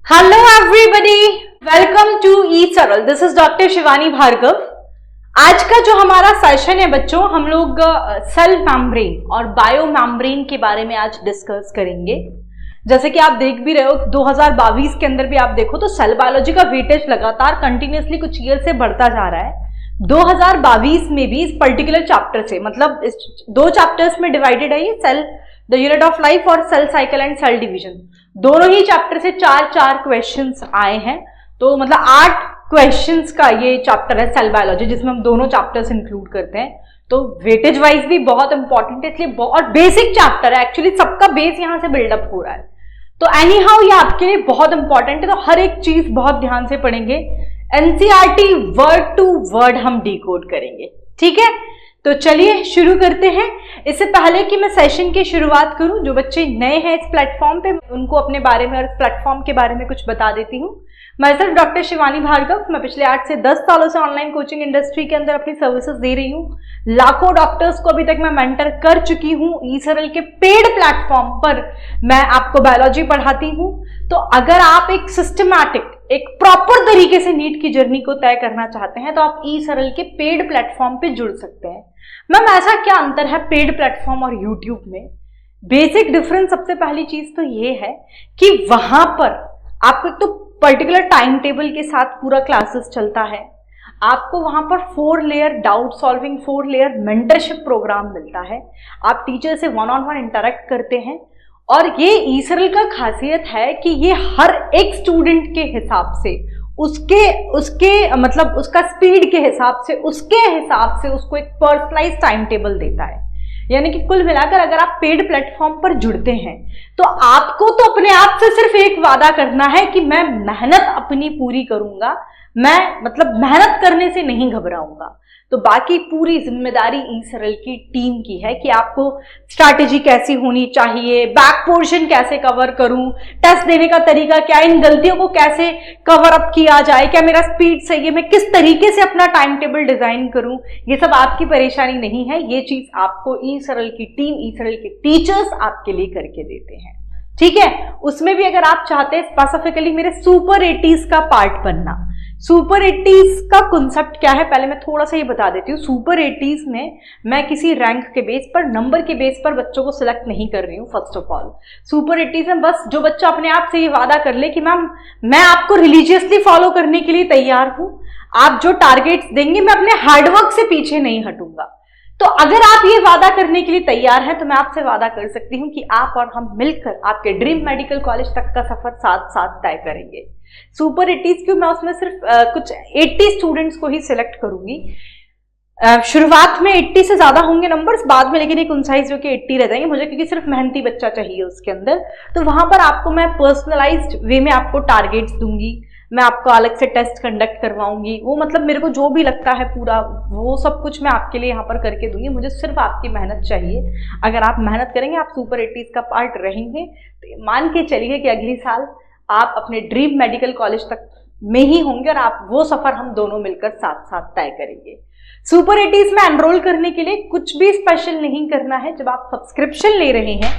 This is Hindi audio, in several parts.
Hello everybody, welcome to E-सरल. This is Dr. Shivani Bhargava. आज का जो हमारा सेशन है बच्चों, हम लोग सेल मेम्ब्रेन और बायो मेम्ब्रेन के बारे में आज डिस्कस करेंगे. जैसे कि आप देख भी रहे हो 2022 के अंदर भी आप देखो तो सेल बायोलॉजी का वेटेज लगातार कंटिन्यूसली कुछ ईयर से बढ़ता जा रहा है. 2022 में भी इस पर्टिकुलर चैप्टर से, मतलब इस दो चैप्टर्स में डिवाइडेड है ये, cell the unit of life और cell cycle and cell division. दोनों ही चैप्टर से चार क्वेश्चंस आए हैं. तो मतलब 8 क्वेश्चंस का ये चैप्टर है सेल बायोलॉजी, जिसमें हम दोनों चैप्टर्स इंक्लूड करते हैं. तो वेटेज वाइज भी बहुत इंपॉर्टेंट है, इसलिए और बेसिक चैप्टर है. एक्चुअली सबका बेस यहां से बिल्डअप हो रहा है. तो एनी हाउ ये आपके लिए बहुत इंपॉर्टेंट है. तो हर एक चीज बहुत ध्यान से पढ़ेंगे. एनसीईआरटी वर्ड टू वर्ड हम डिकोड करेंगे. ठीक है, तो चलिए शुरू करते हैं. इससे पहले कि मैं सेशन की शुरुआत करूं, जो बच्चे नए हैं इस प्लेटफॉर्म पे, उनको अपने बारे में और इस प्लेटफॉर्म के बारे में कुछ बता देती हूं. मैं सिर्फ डॉक्टर शिवानी भार्गव. मैं पिछले 8 से 10 सालों से ऑनलाइन कोचिंग इंडस्ट्री के अंदर अपनी सर्विसेज दे रही हूं. लाखों डॉक्टर्स को अभी तक मैं मेंटर कर चुकी हूं. ई-सरल के पेड प्लेटफॉर्म पर मैं आपको बायोलॉजी पढ़ाती हूं. तो अगर आप एक सिस्टमैटिक, एक प्रॉपर तरीके से नीट की जर्नी को तय करना चाहते हैं तो आप ई-सरल के पेड प्लेटफॉर्म पे जुड़ सकते हैं. मैम ऐसा क्या अंतर है पेड प्लेटफॉर्म और यूट्यूब में? बेसिक डिफरेंस सबसे पहली चीज तो ये है कि वहां पर आपको तो पर्टिकुलर टाइम टेबल के साथ पूरा क्लासेस चलता है. आपको वहां पर 4 layer doubt solving, 4 layer mentorship program मिलता है. आप टीचर से 1-on-1 इंटरेक्ट करते हैं. और ये ई-सरल का खासियत है कि ये हर एक स्टूडेंट के हिसाब से, उसके मतलब उसका स्पीड के हिसाब से, उसके हिसाब से उसको एक पर्सनलाइज टाइम टेबल देता है. यानी कि कुल मिलाकर अगर आप पेड प्लेटफॉर्म पर जुड़ते हैं तो आपको तो अपने आप से सिर्फ एक वादा करना है कि मैं मेहनत अपनी पूरी करूंगा. मैं मतलब मेहनत करने से नहीं घबराऊंगा. तो बाकी पूरी जिम्मेदारी ई-सरल की टीम की है कि आपको स्ट्रैटेजी कैसी होनी चाहिए, बैक पोर्शन कैसे कवर करूं, टेस्ट देने का तरीका क्या, इन गलतियों को कैसे कवर अप किया जाए, क्या मेरा स्पीड सही है, मैं किस तरीके से अपना टाइम टेबल डिजाइन करूं. ये सब आपकी परेशानी नहीं है. ये चीज आपको ई-सरल की टीम, ई-सरल के टीचर्स आपके लिए करके देते हैं. ठीक है, उसमें भी अगर आप चाहते हैं स्पेसिफिकली मेरे सुपर 80s का पार्ट बनना. सुपर 80s का कॉन्सेप्ट क्या है पहले मैं थोड़ा सा ये बता देती हूँ. सुपर 80s में मैं किसी रैंक के बेस पर, नंबर के बेस पर बच्चों को सिलेक्ट नहीं कर रही हूँ. First of all super 80s में बस जो बच्चा अपने आप से ये वादा कर ले कि मैम मैं आपको रिलीजियसली फॉलो करने के लिए तैयार हूँ, आप जो टारगेट्स देंगे मैं अपने हार्डवर्क से पीछे नहीं हटूंगा. तो अगर आप ये वादा करने के लिए तैयार हैं तो मैं आपसे वादा कर सकती हूँ कि आप और हम मिलकर आपके ड्रीम मेडिकल कॉलेज तक का सफर साथ साथ तय करेंगे. सुपर 80s क्यों? मैं उसमें सिर्फ कुछ 80 स्टूडेंट्स को ही सिलेक्ट करूंगी. शुरुआत में 80 से ज्यादा होंगे नंबर्स, बाद में लेकिन एक 59 जो कि 80 रह जाएंगे मुझे, क्योंकि सिर्फ मेहनती बच्चा चाहिए उसके अंदर. तो वहां पर आपको मैं पर्सनलाइज्ड वे में आपको टारगेट्स दूंगी. मैं आपको अलग से टेस्ट कंडक्ट करवाऊंगी. वो मतलब मेरे को जो भी लगता है पूरा वो सब कुछ मैं आपके लिए यहाँ पर करके दूंगी. मुझे सिर्फ आपकी मेहनत चाहिए. अगर आप मेहनत करेंगे, आप सुपर 80s का पार्ट रहेंगे, तो मान के चलिए कि अगली साल आप अपने ड्रीम मेडिकल कॉलेज तक में ही होंगे और आप वो सफर हम दोनों मिलकर साथ साथ तय करेंगे. सुपर 80s में एनरोल करने के लिए कुछ भी स्पेशल नहीं करना है. जब आप सब्सक्रिप्शन ले रहे हैं,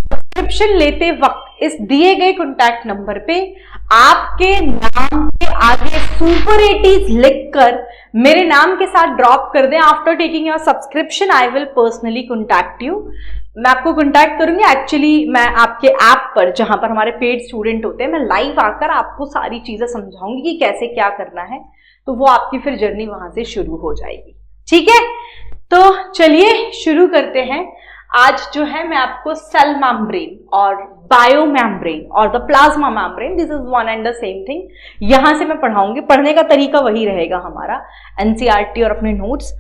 सब्सक्रिप्शन लेते वक्त इस दिए गए कॉन्टैक्ट नंबर पे आपके नाम के आगे सुपर 80s लिखकर मेरे नाम के साथ ड्रॉप कर दें. After taking your subscription I will personally contact you. मैं आपको कॉन्टैक्ट करूंगी. एक्चुअली मैं आपके ऐप पर, जहां पर हमारे पेड स्टूडेंट होते हैं, मैं लाइव आकर आपको सारी चीजें समझाऊंगी कि कैसे क्या करना है. तो वो आपकी फिर जर्नी वहां से शुरू हो जाएगी. ठीक है, तो चलिए शुरू करते हैं. आज जो है मैं आपको सेल मेम्ब्रेन और बायो मेम्ब्रेन और the plasma membrane, this is one and the same thing, यहां से मैं पढ़ाऊंगी. पढ़ने का तरीका वही रहेगा हमारा, एनसीईआरटी और अपने नोट्स.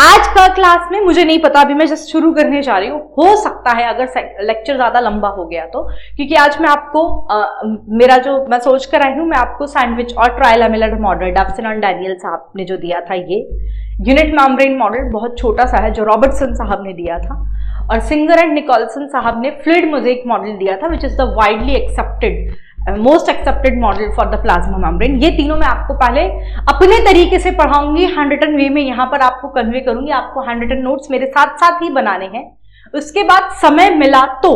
आज का क्लास में मुझे नहीं पता, अभी मैं जस्ट शुरू करने जा रही हूँ. हो सकता है अगर लेक्चर ज्यादा लंबा हो गया तो, क्योंकि आज मैं आपको मेरा जो मैं सोच कर आई हूँ, मैं आपको सैंडविच और ट्राइलैमेलर मॉडल डॉब्सन और डैनियल साहब ने जो दिया था, ये यूनिट मेम्ब्रेन मॉडल बहुत छोटा सा है जो रॉबर्टसन साहब ने दिया था, और सिंगर एंड निकोलसन साहब ने फ्लूइड मोज़ेक मॉडल दिया था, which is the widely accepted most accepted model for the plasma membrane. ये तीनों मैं आपको पहले अपने तरीके से पढ़ाऊंगी, हैंड रिटन वे में यहाँ पर आपको कन्वे करूंगी. आपको हैंड रिटन नोट्स मेरे साथ साथ ही बनाने हैं. उसके बाद समय मिला तो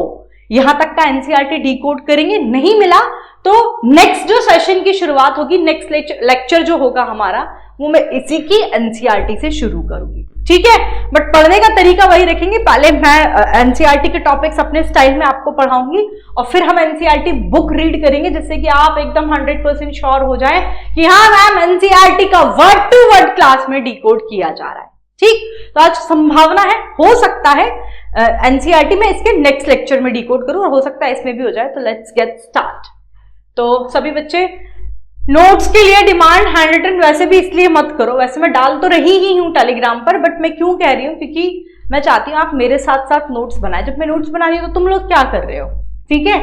यहां तक का एनसीईआरटी डिकोड करेंगे, नहीं मिला तो नेक्स्ट जो सेशन की शुरुआत होगी, नेक्स्ट लेक्चर जो होगा हमारा, वो मैं इसी की एनसीईआरटी से शुरू करूंगी, ठीक है। बट पढ़ने का तरीका वही रखेंगे, पहले मैं एनसीईआरटी के टॉपिक्स अपने स्टाइल में आपको पढ़ाऊंगी और फिर हम एनसीईआरटी बुक रीड करेंगे, जिससे कि आप एकदम 100% श्योर हो जाए कि हाँ मैम एनसीईआरटी का वर्ड टू वर्ड क्लास में डिकोड किया जा रहा है, ठीक। तो आज संभावना है, हो सकता है एनसीईआरटी में इसके नेक्स्ट लेक्चर में डिकोड करूं और हो सकता है इसमें भी हो जाए। तो लेट्स गेट स्टार्ट। तो सभी बच्चे नोट्स के लिए डिमांड हैंड रिटन वैसे भी इसलिए मत करो, वैसे मैं डाल तो रही ही हूं टेलीग्राम पर, बट मैं क्यों कह रही हूं, क्योंकि मैं चाहती हूं आप मेरे साथ साथ नोट्स बनाए। जब मैं नोट्स बना रही हूं तो तुम लोग क्या कर रहे हो, ठीक है।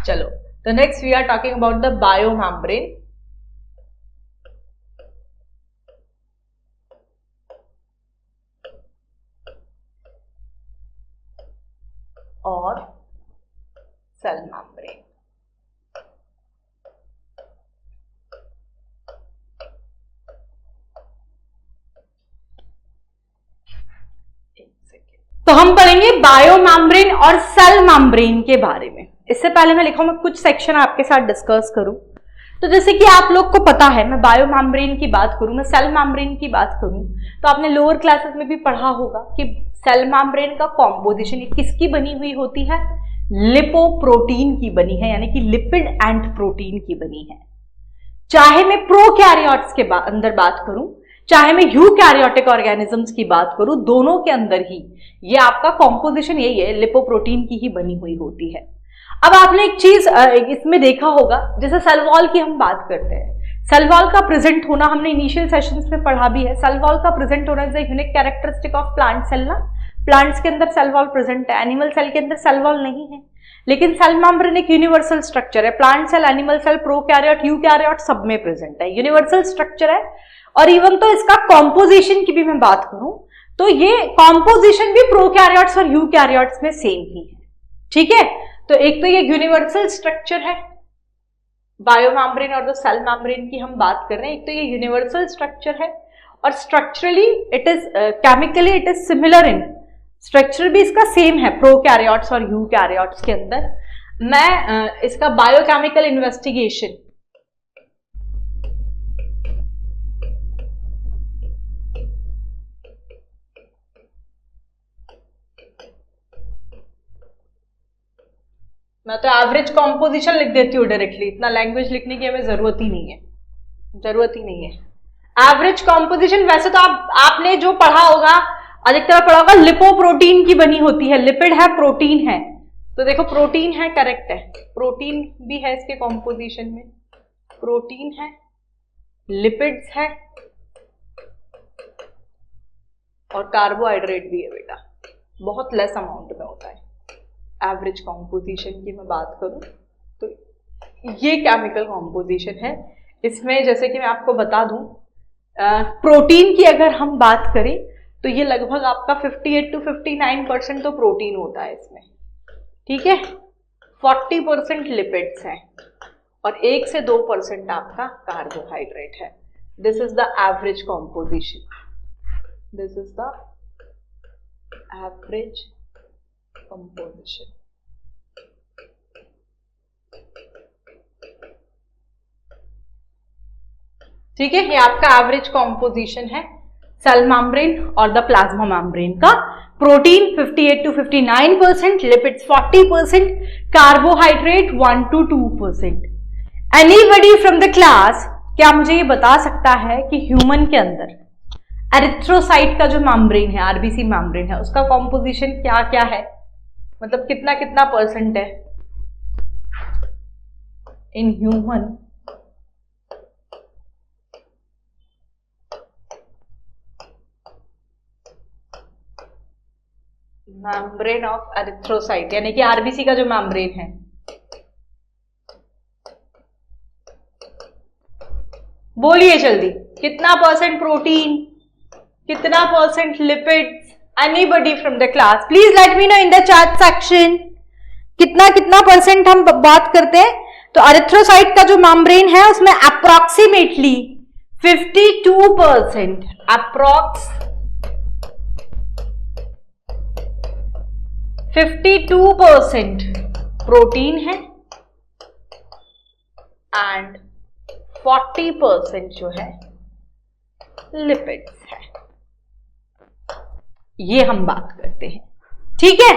चलो, तो next we are talking about the biomembrane. और सेल मेम्ब्रेन। तो हम पढ़ेंगे बायोमेम्ब्रेन और सेल मेम्ब्रेन के बारे में। इससे पहले मैं लिखा मैं कुछ सेक्शन आपके साथ डिस्कस करूं। तो जैसे कि आप लोग को पता है, मैं बायोमेम्ब्रेन की बात करूं, मैं सेल मेम्ब्रेन की बात करूं, तो आपने लोअर क्लासेस में भी पढ़ा होगा कि सेल मेम्ब्रेन का कॉम्पोजिशन किसकी बनी हुई होती है, लिपोप्रोटीन की बनी है, यानी कि लिपिड एंड प्रोटीन की बनी है। चाहे मैं प्रोकैरियोट्स के अंदर बात करूं, चाहे मैं यूकैरियोटिक ऑर्गेनिजम्स की बात करूं, दोनों के अंदर ही ये आपका कॉम्पोजिशन यही है, लिपोप्रोटीन की ही बनी हुई होती है। अब आपने एक चीज इसमें देखा होगा, जैसे सेल वॉल की हम बात करते हैं, सेल वॉल का प्रेजेंट होना हमने इनिशियल सेशंस में पढ़ा भी है। सेल वॉल का प्रेजेंट होना is a unique characteristic of plant cell ना, प्लांट्स के अंदर सेल वॉल प्रेजेंट है, एनिमल सेल के अंदर सेल वॉल नहीं है। लेकिन सेल मेम्ब्रेन एक यूनिवर्सल स्ट्रक्चर है, plant cell, animal cell, prokaryote, eukaryote सब में प्रेजेंट है, यूनिवर्सल स्ट्रक्चर है। और इवन तो इसका कॉम्पोजिशन की भी मैं बात करूं तो ये कॉम्पोजिशन भी प्रोकैरियोट्स और यूकैरियोट्स में सेम ही है, ठीक है। तो एक तो ये यूनिवर्सल स्ट्रक्चर है बायोमेम्ब्रेन और द सेल मेम्ब्रेन की हम बात कर रहे हैं, एक तो ये यूनिवर्सल स्ट्रक्चर है और structurally it is chemically it is similar in structure भी इसका सेम है प्रोकैरियोट्स और यूकैरियोट्स के अंदर। मैं इसका बायोकेमिकल इन्वेस्टिगेशन मैं तो एवरेज कॉम्पोजिशन लिख देती हूँ डायरेक्टली, इतना लैंग्वेज लिखने की हमें जरूरत ही नहीं है, जरूरत ही नहीं है। एवरेज कॉम्पोजिशन वैसे तो आपने जो पढ़ा होगा, अधिकतर पढ़ा होगा लिपोप्रोटीन की बनी होती है, लिपिड है प्रोटीन है। तो देखो प्रोटीन है, करेक्ट है, प्रोटीन भी है इसके कॉम्पोजिशन में, प्रोटीन है, लिपिड्स है और कार्बोहाइड्रेट भी है बेटा, बहुत लेस अमाउंट में होता है। एवरेज कॉम्पोजिशन की मैं बात करूं तो ये केमिकल कॉम्पोजिशन है इसमें। जैसे कि मैं आपको बता दूं, प्रोटीन की अगर हम बात करें तो ये लगभग आपका 58 to 59% तो प्रोटीन होता है इसमें, ठीक है। 40% लिपिड्स हैं और 1 से 2% आपका कार्बोहाइड्रेट है। This is the average composition, this is the average composition. ठीक है, ये आपका एवरेज कंपोजिशन है सेल मेम्ब्रेन और द प्लाज्मा मेम्ब्रेन का। Protein 58 to 59%, lipids 40%, carbohydrate 1 to 2%। Anybody from the class क्या मुझे ये बता सकता है कि ह्यूमन के अंदर एरिथ्रोसाइट का जो मेम्ब्रेन है, आरबीसी मेम्ब्रेन है, उसका कॉम्पोजिशन क्या क्या है, मतलब कितना कितना परसेंट है in human membrane of erythrocyte, यानी कि आरबीसी का जो मेम्ब्रेन है। बोलिए जल्दी, कितना परसेंट प्रोटीन, कितना percent lipids? Anybody from the class please let me know in the chat section, कितना कितना परसेंट हम बात करते हैं। तो एरिथ्रोसाइट का जो मेम्ब्रेन है उसमें अप्रोक्सीमेटली 52%, अप्रोक्स 52% प्रोटीन है एंड 40% जो है लिपिड्स है। ये हम बात करते हैं, ठीक है।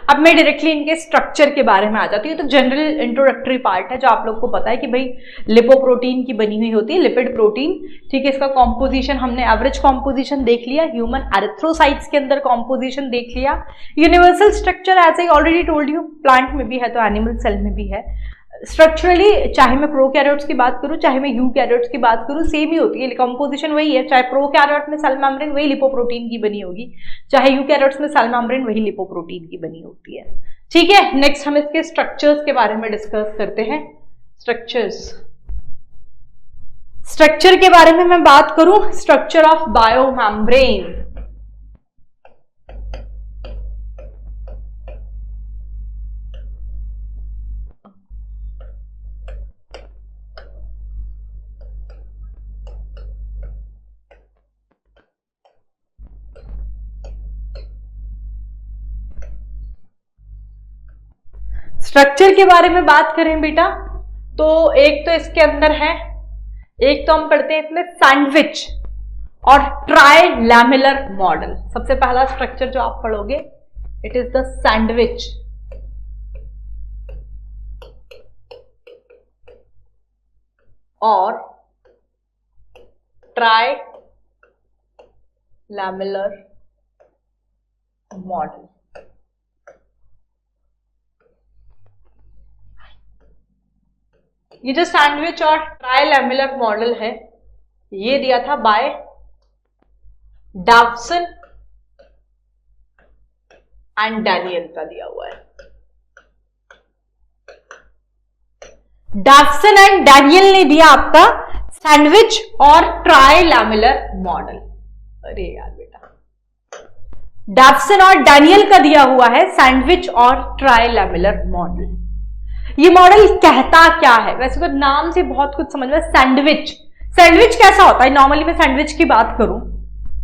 अब मैं डायरेक्टली इनके स्ट्रक्चर के बारे में आ जाती हूँ। तो जनरल इंट्रोडक्टरी पार्ट है जो आप लोग को पता है कि भाई लिपोप्रोटीन की बनी हुई होती है, लिपिड प्रोटीन, ठीक है। इसका कॉम्पोजिशन हमने एवरेज कॉम्पोजिशन देख लिया, ह्यूमन एरिथ्रोसाइट्स के अंदर कॉम्पोजिशन देख लिया, universal structure as I already told you, plant में भी है तो एनिमल सेल में भी है। स्ट्रक्चरली चाहे मैं प्रोकैरियोट्स की बात करूं चाहे मैं यूकैरियोट्स की बात करूं सेम ही होती है, कंपोजिशन वही है। चाहे प्रोकैरियोट में सेल मेम्ब्रेन वही लिपोप्रोटीन की बनी होगी, चाहे यूकैरियोट्स में सेल मेम्ब्रेन वही लिपोप्रोटीन की बनी होती है, ठीक है। नेक्स्ट हम इसके स्ट्रक्चर्स के बारे में डिस्कस करते हैं। स्ट्रक्चर के बारे में मैं बात करूं, स्ट्रक्चर ऑफ बायोमेम्ब्रेन। स्ट्रक्चर के बारे में बात करें बेटा तो एक तो इसके अंदर है, एक तो हम पढ़ते हैं इसमें सैंडविच और ट्राइलैमेलर मॉडल। सबसे पहला स्ट्रक्चर जो आप पढ़ोगे इट इज द सैंडविच और ट्राइलैमेलर मॉडल। ये जो सैंडविच और ट्राइलैमेलर मॉडल है ये दिया था बाय डॉवसन एंड डैनियल का दिया हुआ है। डॉवसन एंड डैनियल ने दिया आपका सैंडविच और ट्राइलैमेलर मॉडल। अरे यार बेटा, डॉवसन और डैनियल का दिया हुआ है सैंडविच और ट्राइलैमेलर मॉडल। ये मॉडल कहता क्या है? वैसे तो नाम से बहुत कुछ समझ में। सैंडविच कैसा होता है? नॉर्मली मैं सैंडविच की बात करूं,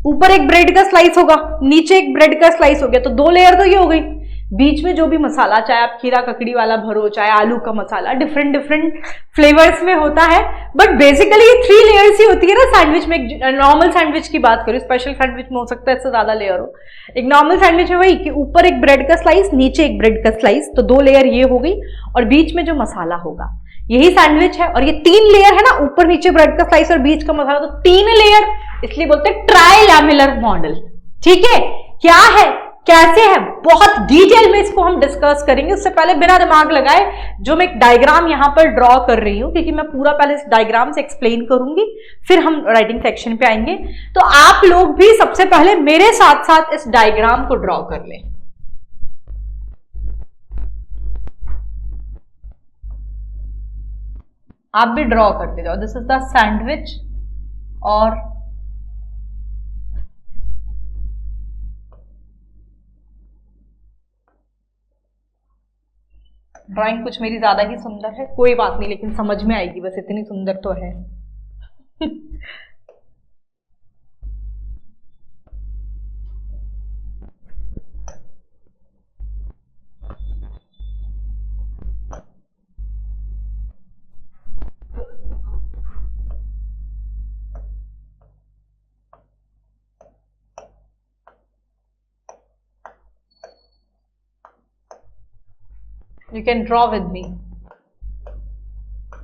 ऊपर एक ब्रेड का स्लाइस होगा, नीचे एक ब्रेड का स्लाइस हो गया, तो 2 लेयर तो ये हो गई। बीच में जो भी मसाला, चाहे आप खीरा ककड़ी वाला भरो, चाहे आलू का मसाला, डिफरेंट डिफरेंट फ्लेवर्स में होता है, बट बेसिकली ये 3 लेयर्स ही होती है ना सैंडविच में। नॉर्मल सैंडविच की बात करूं, स्पेशल सैंडविच में हो सकता है इससे ज्यादा लेयर हो। एक नॉर्मल सैंडविच में वही कि ऊपर एक ब्रेड का स्लाइस, नीचे एक ब्रेड का स्लाइस, तो 2 लेयर ये हो गई और बीच में जो मसाला होगा यही सैंडविच है। और ये 3 लेयर है ना, ऊपर नीचे ब्रेड का स्लाइस और बीच का मसाला, तो 3 लेयर, इसलिए बोलते हैं ट्राइलैमेलर मॉडल, ठीक है। क्या है, कैसे है, बहुत डिटेल में इसको हम डिस्कस करेंगे। उससे पहले बिना दिमाग लगाए जो मैं एक डायग्राम यहां पर ड्रॉ कर रही हूं, क्योंकि मैं पूरा पहले इस डायग्राम से एक्सप्लेन करूंगी, फिर हम राइटिंग सेक्शन पे आएंगे। तो आप लोग भी सबसे पहले मेरे साथ साथ इस डायग्राम को ड्रॉ कर लें। आप भी ड्रॉ करते जाओ। दिस इज द सैंडविच और ड्राइंग कुछ मेरी ज्यादा ही सुंदर है, कोई बात नहीं, लेकिन समझ में आएगी, बस इतनी सुंदर तो है। You can draw with me.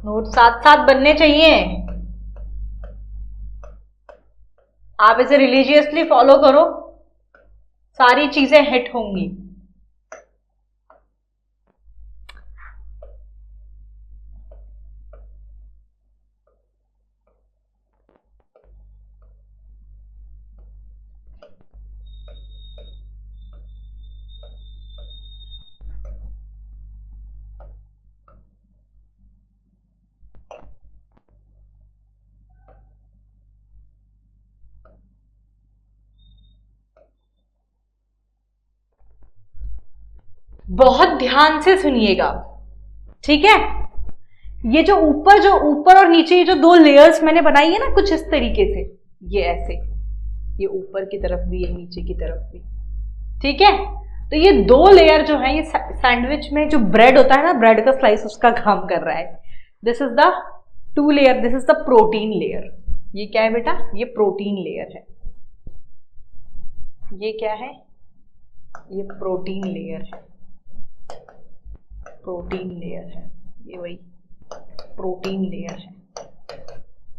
Note साथ साथ बनने चाहिए। आप इसे रिलीजियसली फॉलो करो, सारी चीजें हिट होंगी। बहुत ध्यान से सुनिएगा, ठीक है। ये जो ऊपर और नीचे ये जो 2 लेयर्स मैंने बनाई है ना, कुछ इस तरीके से, ये ऐसे, ये ऊपर की तरफ भी, ये नीचे की तरफ भी, ठीक है। तो ये 2 लेयर जो है, ये सैंडविच में जो ब्रेड होता है ना, ब्रेड का स्लाइस, उसका काम कर रहा है। This is the two layer, this is the protein layer. ये क्या है बेटा? ये प्रोटीन लेयर है। ये क्या है? ये प्रोटीन लेयर है, प्रोटीन लेयर है, ये वही प्रोटीन लेयर है।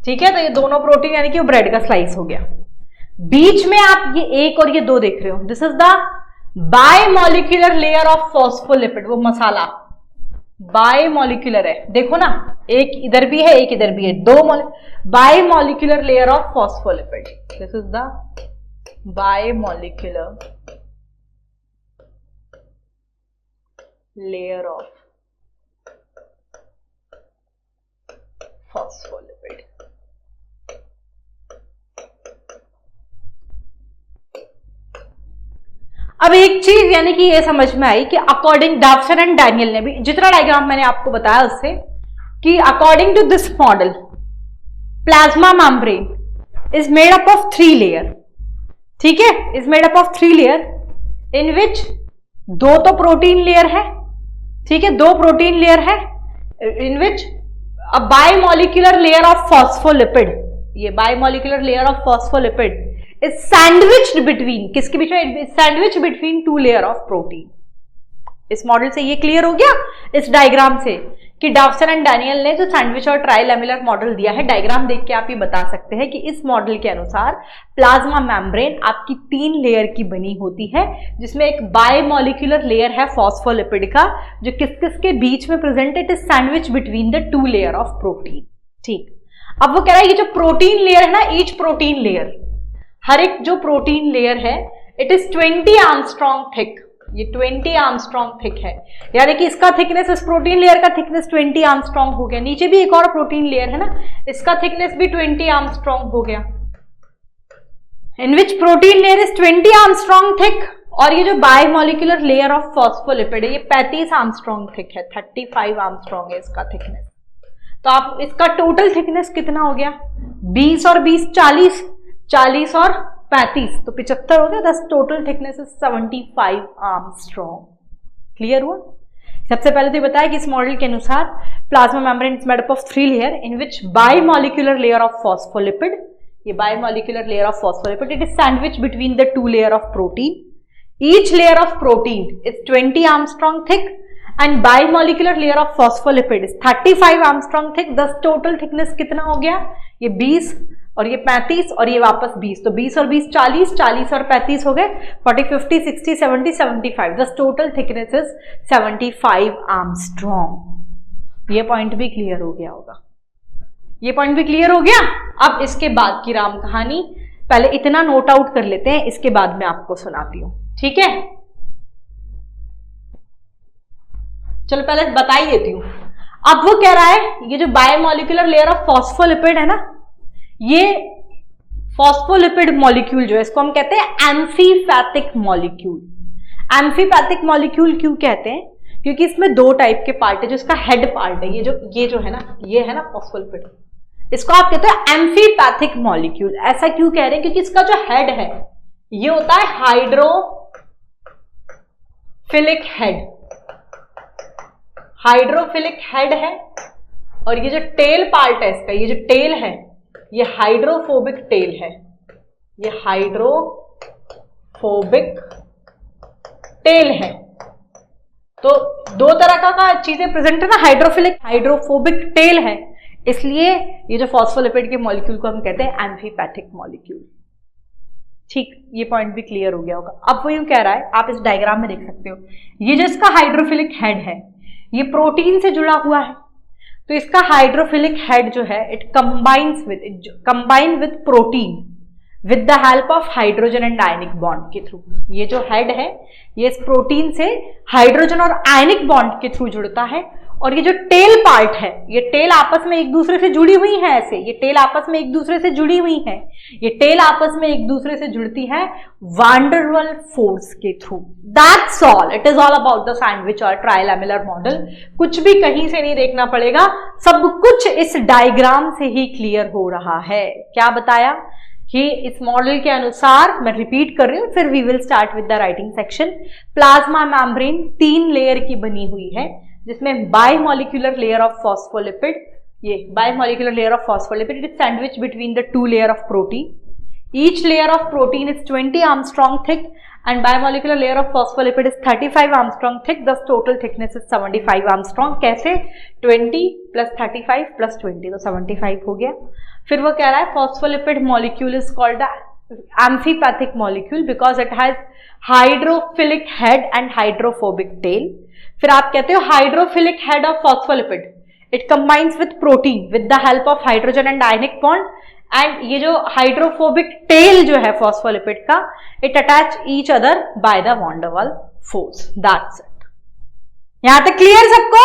ठीक है, तो ये दोनों प्रोटीन यानी कि वो ब्रेड का स्लाइस हो गया। बीच में आप ये एक और ये दो देख रहे हो, this is the bimolecular layer of phospholipid. वो मसाला बायमॉलिक्यूलर है, देखो ना, एक इधर भी है एक इधर भी है, दो bimolecular layer of phospholipid. This is the bimolecular layer of phospholipid. अब एक चीज यानी कि ये समझ में आई कि अकॉर्डिंग डॉवसन एंड डैनियल ने भी, जितना डायग्राम मैंने आपको बताया उससे, कि according to this model plasma membrane is made up of 3 layer. ठीक है, is made up of 3 layer in which 2 तो प्रोटीन लेयर है। ठीक है, 2 प्रोटीन लेयर है in which a bimolecular layer of phospholipid, ये bimolecular layer of phospholipid is sandwiched between, किसके बीच में? Sandwich between 2 layer of protein. इस मॉडल से ये क्लियर हो गया, इस डायग्राम से, कि डॉवसन एंड डैनियल ने जो सैंडविच और ट्राइलैमेलर मॉडल दिया है, डायग्राम देख के आप ये बता सकते हैं कि इस मॉडल के अनुसार प्लाज्मा मेम्ब्रेन आपकी 3 लेयर की बनी होती है, जिसमें एक बायमॉलिक्यूलर लेयर है फॉस्फोलिपिड का, जो किस किस के बीच में present, it is sandwich between the 2 layer of protein. ठीक, अब वो कह रहा है ये जो प्रोटीन लेयर है ना, ईच प्रोटीन लेयर, हर एक जो प्रोटीन लेयर है, इट इज 20 आर्मस्ट्रॉन्ग थिक। ये 20 आर्मस्ट्रॉन्ग थिक है, यानी कि इसका थिकनेस, इस प्रोटीन लेयर का थिकनेस 20 आर्मस्ट्रॉन्ग हो गया। नीचे भी एक और प्रोटीन लेयर है ना, इसका थिकनेस भी 20 आर्मस्ट्रॉन्ग हो गया, in which protein layer is 20 angstrom thick. और ये जो बायमॉलिक्यूलर लेयर ऑफ फॉस्फोलिपिड है, ये 35 आर्मस्ट्रॉन्ग थिक है, 35 आर्मस्ट्रॉन्ग है इसका थिकनेस। तो आप इसका टोटल थिकनेस कितना हो गया? 20 और 20 40, 40 और 35, तो 75 हो गया। दस total thickness is 75 Armstrong. Clear हुआ? सबसे पहले तो ये बताया कि इस मॉडल के अनुसार plasma membrane is made up of 3 layer in which bimolecular layer of phospholipid, ये bimolecular layer of phospholipid, it is sandwich between the 2 layer of protein. Each layer of protein is 20 angstrom thick and bimolecular layer of phospholipid is 35 angstrom thick. Thus total thickness कितना हो गया? ये 20 और ये 35 और ये वापस 20, तो 20 और 20 40, 40 और 35 हो गए 40, 50, 60, 70, 75। दस टोटल थिकनेस इज 75 आर्मस्ट्रॉन्ग। ये पॉइंट भी क्लियर हो गया होगा, ये पॉइंट भी क्लियर हो गया। अब इसके बाद की राम कहानी, पहले इतना नोट आउट कर लेते हैं, इसके बाद मैं आपको सुनाती हूं। ठीक है, चलो पहले बता ही देती हूं। अब वो कह रहा है ये जो बायोमोलिकुलर लेयर ऑफ फॉस्फोलिपिड है ना, ये फॉस्फोलिपिड मॉलिक्यूल जो है इसको हम कहते हैं एम्फीपैथिक मॉलिक्यूल। एम्फीपैथिक मॉलिक्यूल क्यों कहते हैं? क्योंकि इसमें 2 टाइप के पार्ट है। जो इसका हेड पार्ट है, ये जो है ना, ये है ना फॉस्फोलिपिड, इसको आप कहते हैं एम्फीपैथिक मॉलिक्यूल। ऐसा क्यों कह रहे हैं? क्योंकि इसका जो हेड है ये होता है हाइड्रोफिलिक हेड, हाइड्रोफिलिक हेड है। और ये जो टेल पार्ट है इसका, ये जो टेल है ये हाइड्रोफोबिक टेल है, ये हाइड्रोफोबिक टेल है। तो 2 तरह का चीजें प्रेजेंट है ना, हाइड्रोफिलिक, हाइड्रोफोबिक टेल है, इसलिए ये जो फॉस्फोलिपिड के मॉलिक्यूल को हम कहते हैं एम्फीपैथिक मॉलिक्यूल। ठीक, ये पॉइंट भी क्लियर हो गया होगा। अब वो यूं कह रहा है, आप इस डायग्राम में देख सकते हो, ये जो इसका हाइड्रोफिलिक हेड है ये प्रोटीन से जुड़ा हुआ है। तो इसका हाइड्रोफिलिक हेड जो है it combine with protein with the help of hydrogen and ionic bond के थ्रू। ये जो हेड है ये इस प्रोटीन से हाइड्रोजन और आयनिक बॉन्ड के थ्रू जुड़ता है। और ये जो टेल पार्ट है, ये टेल आपस में एक दूसरे से जुड़ी हुई है, ऐसे ये टेल आपस में एक दूसरे से जुड़ी हुई है, ये टेल आपस में एक दूसरे से जुड़ती है वैन डर वाल फोर्स के through. That's all, it is all about the sandwich और ट्राइलैमेलर मॉडल। कुछ भी कहीं से नहीं देखना पड़ेगा, सब कुछ इस डायग्राम से ही क्लियर हो रहा है। क्या बताया कि इस मॉडल के अनुसार, मैं रिपीट कर रही हूं, फिर we will start with the writing section. Plasma membrane 3 layer की बनी हुई है, जिसमें बायमॉलिक्यूलर लेयर ऑफ फॉस्फोलिपिड, ये biomolecular layer of phospholipid, it is sandwich between the two layer of protein. Each layer of protein is 20 Armstrong thick and biomolecular layer of phospholipid is 35 Armstrong thick. Thus total thickness is 75 Armstrong. कैसे? 20 plus 35 plus 20 तो 75 हो गया. फिर वो कह रहा है phospholipid molecule is called amphipathic molecule because it has hydrophilic head and hydrophobic tail. फिर आप कहते हो hydrophilic head of phospholipid, it combines with protein with the help of hydrogen and ionic bond. And ये जो हाइड्रोफोबिक टेल जो है फॉस्फोलिपिड का, it attach each other by the van der Waals force. That's it. यहां तक क्लियर सबको?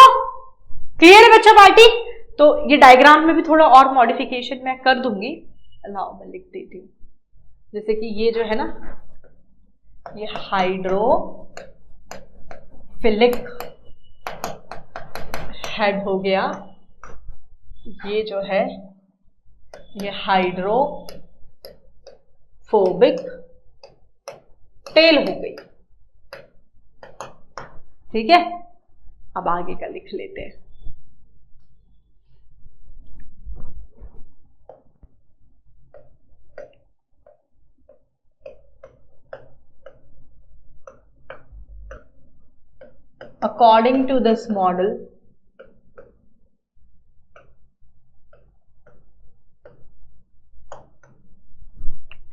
क्लियर है बच्चा पार्टी? तो ये डायग्राम में भी थोड़ा और मॉडिफिकेशन मैं कर दूंगी. लाओ मैं लिख देती हूं. जैसे कि ये जो है ना, ये हाइड्रोफिलिक हेड हो गया, ये जो है ये हाइड्रोफोबिक टेल हो गई. ठीक है, अब आगे का लिख लेते हैं. अकॉर्डिंग टू दिस मॉडल,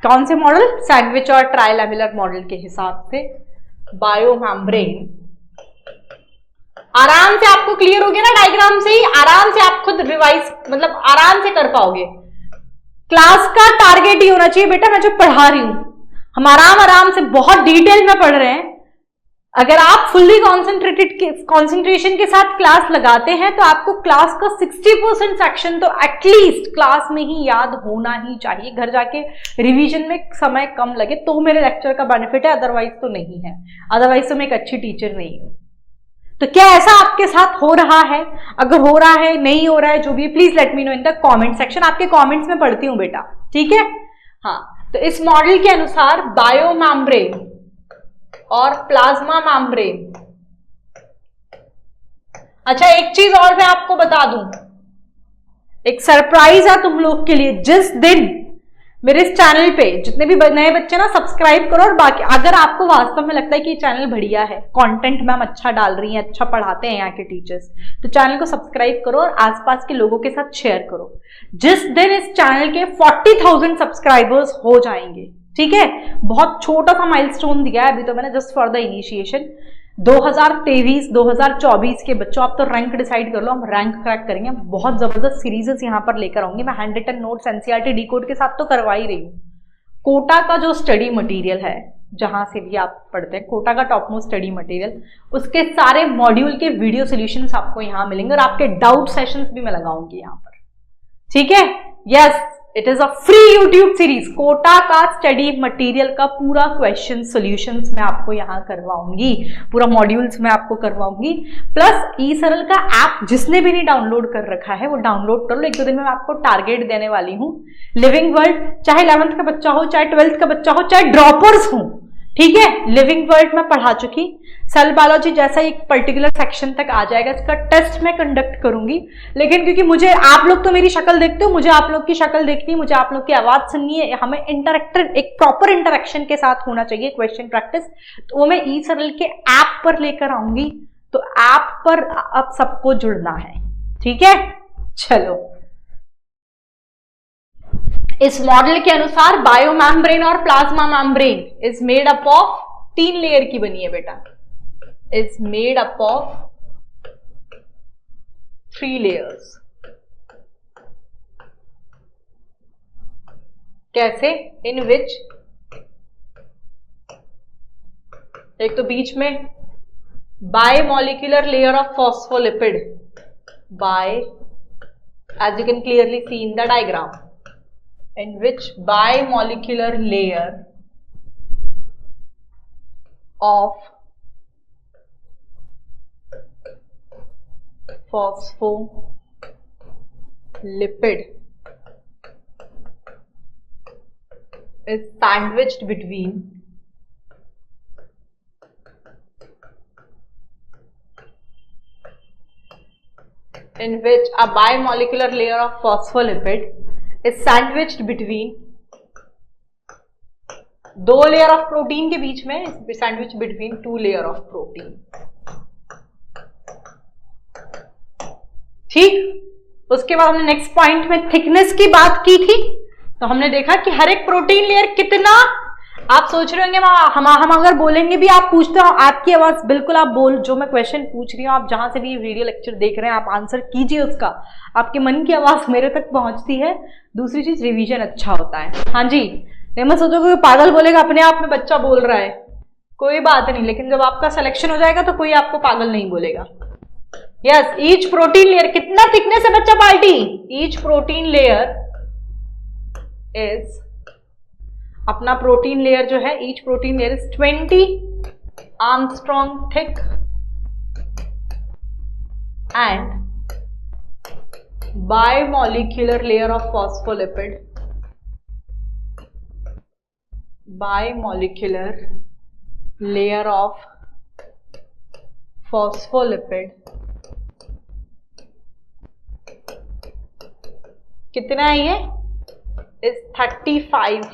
कौन से मॉडल? सैंडविच और ट्राइलैमेलर मॉडल के हिसाब से बायोमेम्ब्रेन. आराम से आपको क्लियर हो गया ना, डायग्राम से ही आराम से आप खुद रिवाइज मतलब आराम से कर पाओगे. क्लास का टारगेट ही होना चाहिए बेटा, मैं जो पढ़ा रही हूं हम आराम से बहुत डिटेल में पढ़ रहे हैं. अगर आप फुल्ली कॉन्सेंट्रेशन के साथ क्लास लगाते हैं तो आपको क्लास का 60% सेक्शन तो एटलीस्ट क्लास में ही याद होना ही चाहिए. घर जाके रिवीजन में समय कम लगे तो मेरे लेक्चर का बेनिफिट है, अदरवाइज तो नहीं है. अदरवाइज तो मैं एक अच्छी टीचर नहीं हूं. तो क्या ऐसा आपके साथ हो रहा है? अगर हो रहा है, नहीं हो रहा है, जो भी, please let me know in the comment section. आपके कॉमेंट्स में पढ़ती हूं बेटा. ठीक है. हाँ, तो इस मॉडल के अनुसार बायोमेम्ब्रेन और प्लाज्मा मेम्ब्रेन. अच्छा, एक चीज और मैं आपको बता दूं, एक सरप्राइज है तुम लोग के लिए. जिस दिन मेरे इस चैनल पे जितने भी नए बच्चे ना सब्सक्राइब करो, और बाकी अगर आपको वास्तव में लगता है कि ये चैनल बढ़िया है, कंटेंट मैम अच्छा डाल रही हैं, अच्छा पढ़ाते हैं यहाँ के टीचर्स, तो चैनल को सब्सक्राइब करो और आसपास के लोगों के साथ शेयर करो. जिस दिन इस चैनल के 40,000 सब्सक्राइबर्स हो जाएंगे, ठीक है, बहुत छोटा सा माइलस्टोन दिया है अभी तो मैंने, जस्ट फॉर द इनिशिएशन. 2023-2024 के बच्चों, आप तो रैंक डिसाइड कर लो, हम रैंक क्रैक करेंगे. बहुत जबरदस्त सीरीजेस यहाँ पर लेकर आऊंगी मैं. Handwritten notes NCERT decode के साथ तो करवा ही रही हूँ. कोटा का जो स्टडी मटेरियल है, जहां से भी आप पढ़ते हैं, कोटा का टॉप मोस्ट स्टडी मटेरियल, उसके सारे मॉड्यूल के वीडियो सोल्यूशंस आपको यहाँ मिलेंगे और आपके डाउट सेशंस भी मैं लगाऊंगी यहाँ पर. ठीक है. Yes, it is a free YouTube series. Kota का स्टडी मटेरियल का पूरा क्वेश्चन सॉल्यूशंस मैं आपको यहाँ करवाऊंगी, पूरा मॉड्यूल्स मैं आपको करवाऊंगी. प्लस ई सरल का ऐप जिसने भी नहीं डाउनलोड कर रखा है वो डाउनलोड कर लो. 1-2 दिन में मैं आपको टारगेट देने वाली हूँ. लिविंग वर्ल्ड, चाहे 11th का बच्चा हो, चाहे 12th का बच्चा हो, चाहे ड्रॉपर्स हो, ठीक है, लिविंग वर्ल्ड में पढ़ा चुकी. सेल बायोलॉजी जैसा एक पर्टिकुलर सेक्शन तक आ जाएगा, इसका टेस्ट मैं कंडक्ट करूंगी. लेकिन क्योंकि मुझे, आप लोग तो मेरी शक्ल देखते हो, मुझे आप लोग की शक्ल देखनी है, मुझे आप लोग की आवाज सुननी है, हमें इंटरेक्टिव, एक प्रॉपर इंटरेक्शन के साथ होना चाहिए क्वेश्चन प्रैक्टिस. तो वो मैं ई सरल के ऐप पर लेकर आऊंगी. तो ऐप पर अब सबको जुड़ना है. ठीक है, चलो. इस मॉडल के अनुसार बायोमेम्ब्रेन और plasma membrane is made up of 3 layer की बनी है बेटा. Is made up of 3 layers. कैसे? इन विच एक तो बीच में biomolecular layer of phospholipid, by, as you can clearly see in the diagram, in which bimolecular layer of phospholipid is sandwiched between in which a bimolecular layer of phospholipid is sandwiched between दो लेयर ऑफ प्रोटीन के बीच में, sandwich between two layer of protein. ठीक, उसके बाद हमने नेक्स्ट पॉइंट में थिकनेस की बात की थी। तो हमने देखा कि हर एक प्रोटीन लेयर कितना, आप सोच रहे होंगे हम अगर बोलेंगे भी, आप पूछते हो आपकी आवाज बिल्कुल, आप बोल, जो मैं क्वेश्चन पूछ रही हूँ आप जहां से भी वीडियो लेक्चर देख रहे हैं आप आंसर कीजिए उसका, आपके मन की आवाज मेरे तक पहुंचती है। दूसरी चीज, रिवीजन अच्छा होता है। हाँ जी, नहीं मैं सोचो कोई पागल बोलेगा अपने आप में बच्चा बोल रहा है, कोई बात नहीं, लेकिन जब आपका सिलेक्शन हो जाएगा तो कोई आपको पागल नहीं बोलेगा। यस, ईच प्रोटीन लेयर, कितना थिकनेस है बच्चा party? Each protein layer is, अपना प्रोटीन लेयर जो है, each protein layer is 20 angstrom thick and bimolecular layer of phospholipid, bimolecular layer of phospholipid कितना है ये? Is 35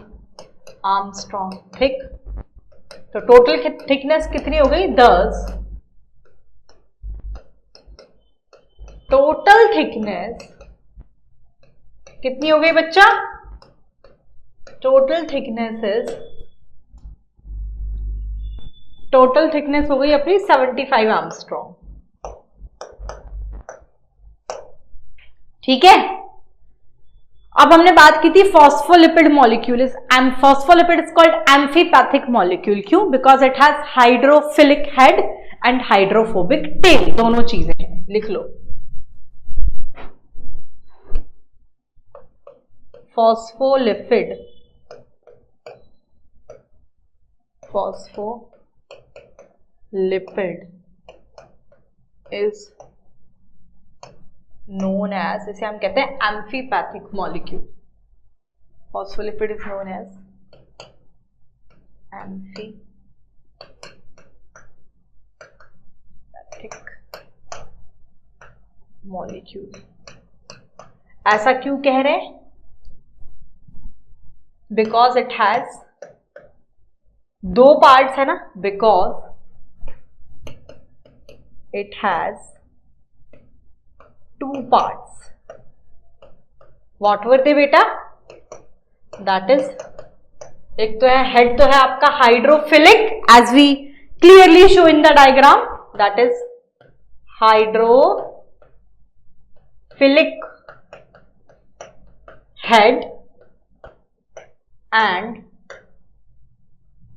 angstrom thick. तो टोटल थिकनेस कितनी हो गई? 10। टोटल थिकनेस कितनी हो गई बच्चा? टोटल थिकनेस हो गई अपनी 75 आर्मस्ट्रॉन्ग। ठीक है, अब हमने बात की थी phospholipid molecule phospholipid is called amphipathic molecule. क्यों? Because it has hydrophilic head and hydrophobic tail, दोनों चीजें हैं, लिख लो। फॉस्फोलिपिड is known as, इसे हम कहते हैं amphipathic molecule. Phospholipid is known as amphipathic molecule. ऐसा क्यों कह रहे हैं? बिकॉज इट हैज दो पार्ट्स है ना, because it has two parts. What were they बेटा? दैट इज, एक तो है हेड, तो है आपका hydrophilic, as we clearly show in the diagram, that is hydrophilic head and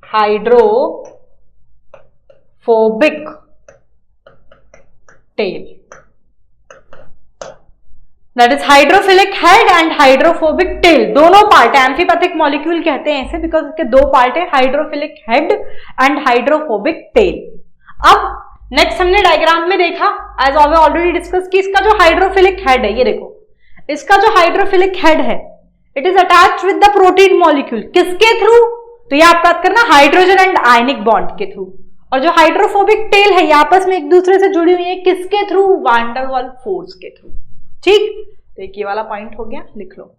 hydrophobic tail. That is hydrophilic head and hydrophobic tail, दोनों पार्ट है। एम्फीपैथिक मॉलिक्यूल कहते हैं ऐसे बिकॉज इसके दो पार्ट है, hydrophilic head and hydrophobic tail. अब नेक्स्ट हमने डायग्राम में देखा, एज ऑलरेडी डिस्कस, कि इसका जो हाइड्रोफिलिक हेड है, ये देखो, इसका जो हाइड्रोफिलिक हेड है, it is attached with the protein molecule. किसके थ्रू? तो ये आप बात करना हाइड्रोजन एंड आयनिक बॉन्ड के थ्रू। और जो हाइड्रोफोबिक टेल है, ये आपस में एक दूसरे से जुड़ी हुई है, किसके through? Van der Waals force के थ्रू। ठीक, तो एक ये वाला पॉइंट हो गया, लिख लो।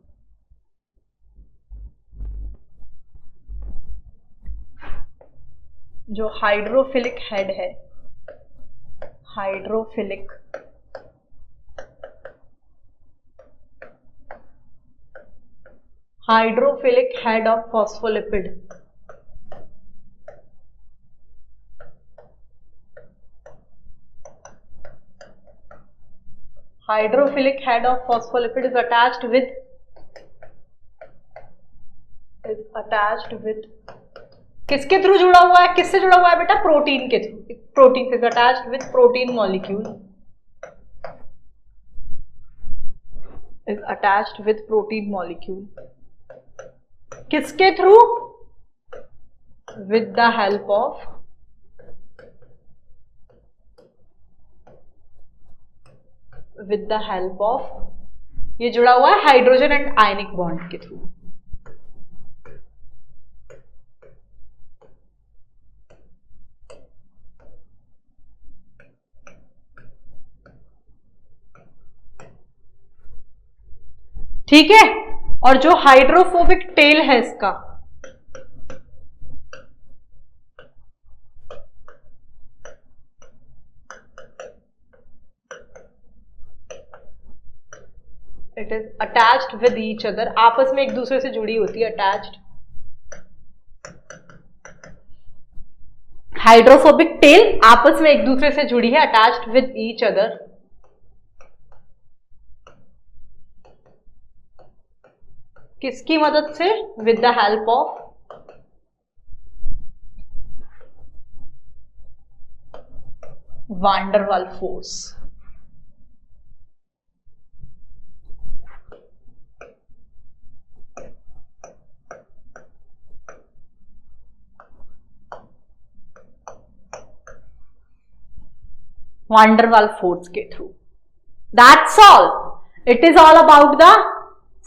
जो हाइड्रोफिलिक हेड है, hydrophilic head of phospholipid is attached with किसके थ्रू जुड़ा हुआ है? किससे जुड़ा हुआ है बेटा? प्रोटीन के थ्रू। प्रोटीन से attached with protein molecule, is attached with protein molecule. किसके through? with the help of ये जुड़ा हुआ है हाइड्रोजन एंड आयनिक बॉन्ड के थ्रू। ठीक है, और जो हाइड्रोफोबिक टेल है इसका, it is attached with each other, आपस में एक दूसरे से जुड़ी होती है, अटैच्ड। हाइड्रोफोबिक टेल आपस में एक दूसरे से जुड़ी है, अटैच्ड विद ईच अदर। किसकी मदद से? विद द हेल्प ऑफ वान डर वाल फोर्स। वान डर वाल फोर्स के through. That's all, it is all about the